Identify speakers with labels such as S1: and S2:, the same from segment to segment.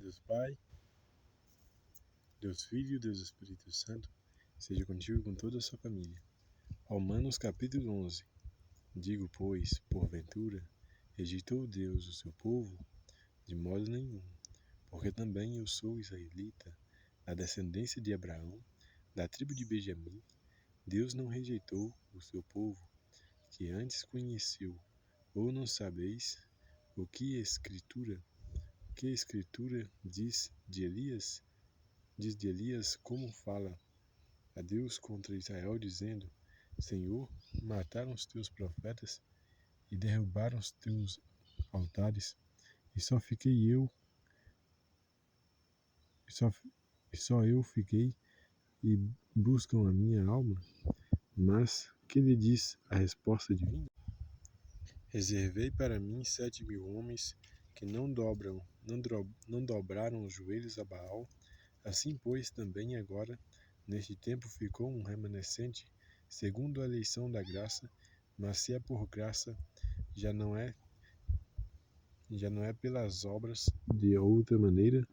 S1: Deus Pai, Deus Filho, Deus Espírito Santo, seja contigo e com toda a sua família. Romanos capítulo 11. Digo, pois, porventura, rejeitou Deus o seu povo? De modo nenhum, porque também eu sou israelita, da descendência de Abraão, da tribo de Benjamim. Deus não rejeitou o seu povo, que antes conheceu. Ou não sabeis o que a Escritura diz de Elias? Diz de Elias como fala a Deus contra Israel, dizendo: Senhor, mataram os teus profetas e derrubaram os teus altares, e só eu fiquei, e buscam a minha alma. Mas que lhe diz a resposta divina? Reservei para mim 7.000 homens que não dobraram os joelhos a Baal. Assim, pois, também agora, neste tempo, ficou um remanescente, segundo a eleição da graça. Mas se é por graça, já não é pelas obras. De outra maneira,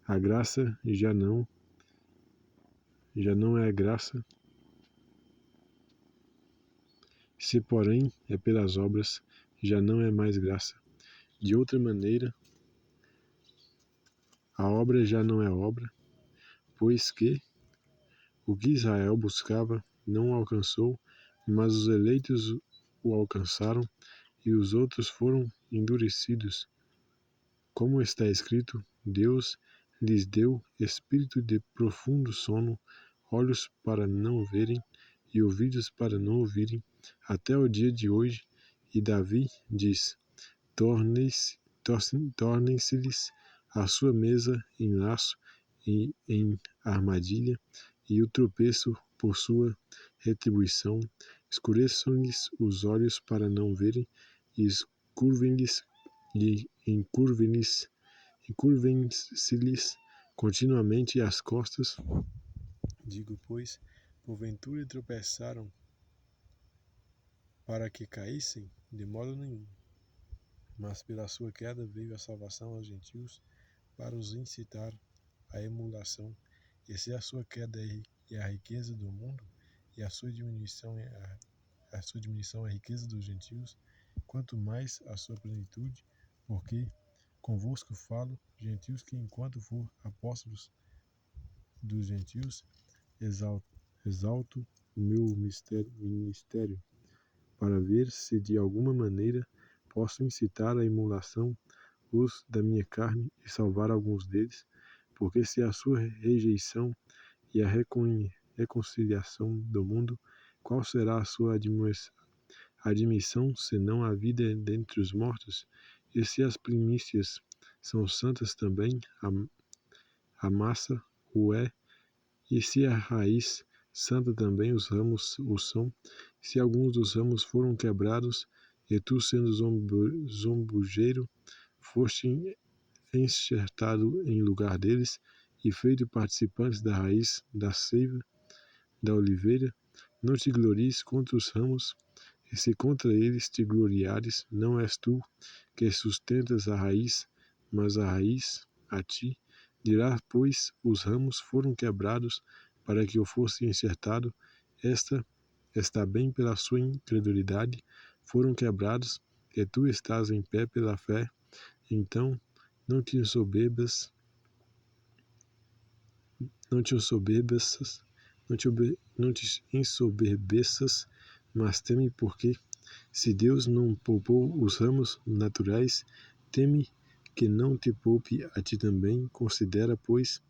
S1: a graça já não é graça. Se, porém, é pelas obras, já não é mais graça. De outra maneira, a obra já não é obra, pois que o que Israel buscava não o alcançou, mas os eleitos o alcançaram, e os outros foram endurecidos. Como está escrito, Deus lhes deu espírito de profundo sono, olhos para não verem e ouvidos para não ouvirem, até o dia de hoje. E Davi diz: tornem-se-lhes a sua mesa em laço e em armadilha, e o tropeço por sua retribuição. Escureçam-lhes os olhos para não verem, e encurvem-se-lhes continuamente as costas. Digo, pois, porventura tropeçaram para que caíssem? De modo nenhum. Mas pela sua queda veio a salvação aos gentios, para os incitar à emulação. E se a sua queda é a riqueza do mundo, e a sua diminuição é a riqueza dos gentios, quanto mais a sua plenitude, porque convosco falo, gentios, que enquanto for apóstolos dos gentios, exalto o meu ministério, para ver se de alguma maneira posso incitar à emulação os da minha carne e salvar alguns deles. Porque se a sua rejeição e a reconciliação do mundo, qual será a sua admissão, senão a vida dentre os mortos? E se as primícias são santas também, a massa o é, e se a raiz santa também, os ramos o são. Se alguns dos ramos foram quebrados, e tu, sendo zombujeiro, foste enxertado em lugar deles, e feito participantes da raiz da seiva da oliveira, não te glories contra os ramos, e se contra eles te gloriares, não és tu que sustentas a raiz, mas a raiz a ti. Dirás, pois, os ramos foram quebrados para que eu fosse enxertado. Está bem, pela sua incredulidade foram quebrados, e tu estás em pé pela fé. Então não te ensoberbeças, mas teme, porque se Deus não poupou os ramos naturais, teme que não te poupe a ti também. Considera, pois,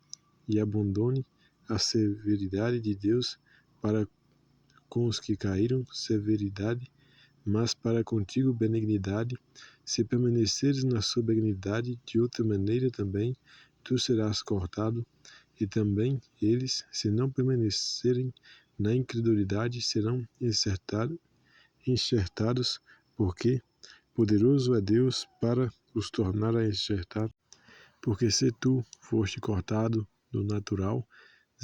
S1: e abandone a severidade de Deus para com os que caíram, severidade, mas para contigo benignidade. Se permaneceres na sua benignidade, de outra maneira também tu serás cortado. E também eles, se não permanecerem na incredulidade, serão enxertados, porque poderoso é Deus para os tornar a enxertar. Porque se tu foste cortado do natural,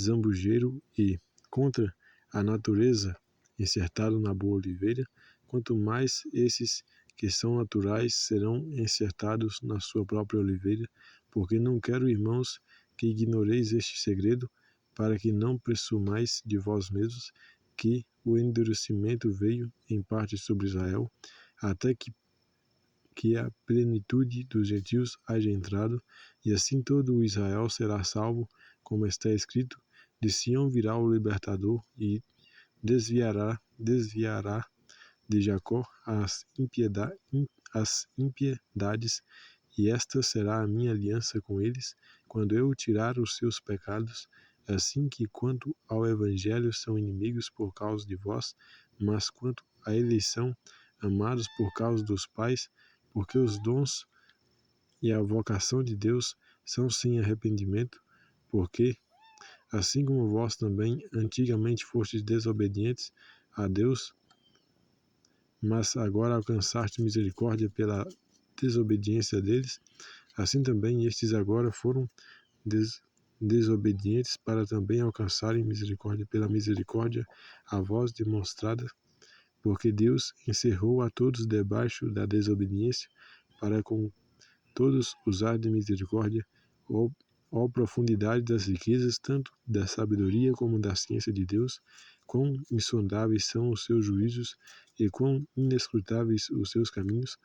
S1: zambujeiro, e contra a natureza enxertado na boa oliveira, quanto mais esses que são naturais serão enxertados na sua própria oliveira. Porque não quero, irmãos, que ignoreis este segredo, para que não presumais de vós mesmos que o endurecimento veio em parte sobre Israel, até que a plenitude dos gentios haja entrado, e assim todo o Israel será salvo, como está escrito: de Sião virá o libertador, e desviará de Jacó as impiedades, e esta será a minha aliança com eles, quando eu tirar os seus pecados, assim que quanto ao evangelho são inimigos por causa de vós, mas quanto à eleição, amados por causa dos pais, porque os dons e a vocação de Deus são sem arrependimento, porque, assim como vós também antigamente fostes desobedientes a Deus, mas agora alcançaste misericórdia pela desobediência deles, assim também estes agora foram desobedientes para também alcançarem misericórdia pela misericórdia a vós demonstrada, porque Deus encerrou a todos debaixo da desobediência, para com todos usar de misericórdia, ó profundidade das riquezas, tanto da sabedoria como da ciência de Deus, quão insondáveis são os seus juízos e quão inescrutáveis os seus caminhos,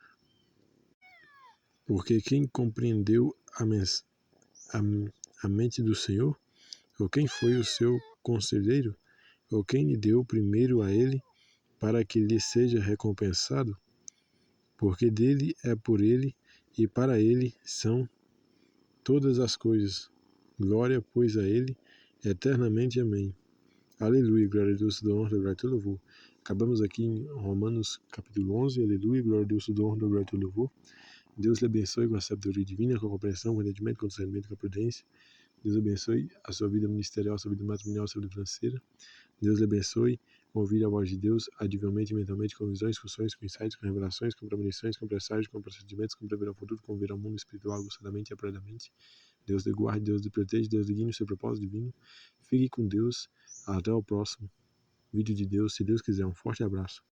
S1: porque quem compreendeu a mente do Senhor? Ou quem foi o seu conselheiro? Ou quem lhe deu primeiro a ele, para que lhe seja recompensado? Porque dele, é por ele, e para ele são todas as coisas. Glória, pois, a ele, eternamente. Amém. Aleluia, glória a Deus, toda honra, glória e todo louvor. Acabamos aqui em Romanos capítulo 11, aleluia, glória a Deus, toda honra, glória e todo louvor. Deus lhe abençoe com a sabedoria divina, com a compreensão, com o entendimento, com o discernimento, com a prudência. Deus abençoe a sua vida ministerial, a sua vida matrimonial, a sua vida financeira. Deus lhe abençoe com ouvir a voz de Deus adivelmente, mentalmente, com visões, com sonhos, com insights, com revelações, com premonições, com presságios, com procedimentos, com prever o futuro, com ver ao mundo espiritual aguçadamente e apuradamente. Deus lhe guarde, Deus lhe proteja, Deus lhe guie no seu propósito divino. Fique com Deus. Até o próximo vídeo de Deus, se Deus quiser. Um forte abraço.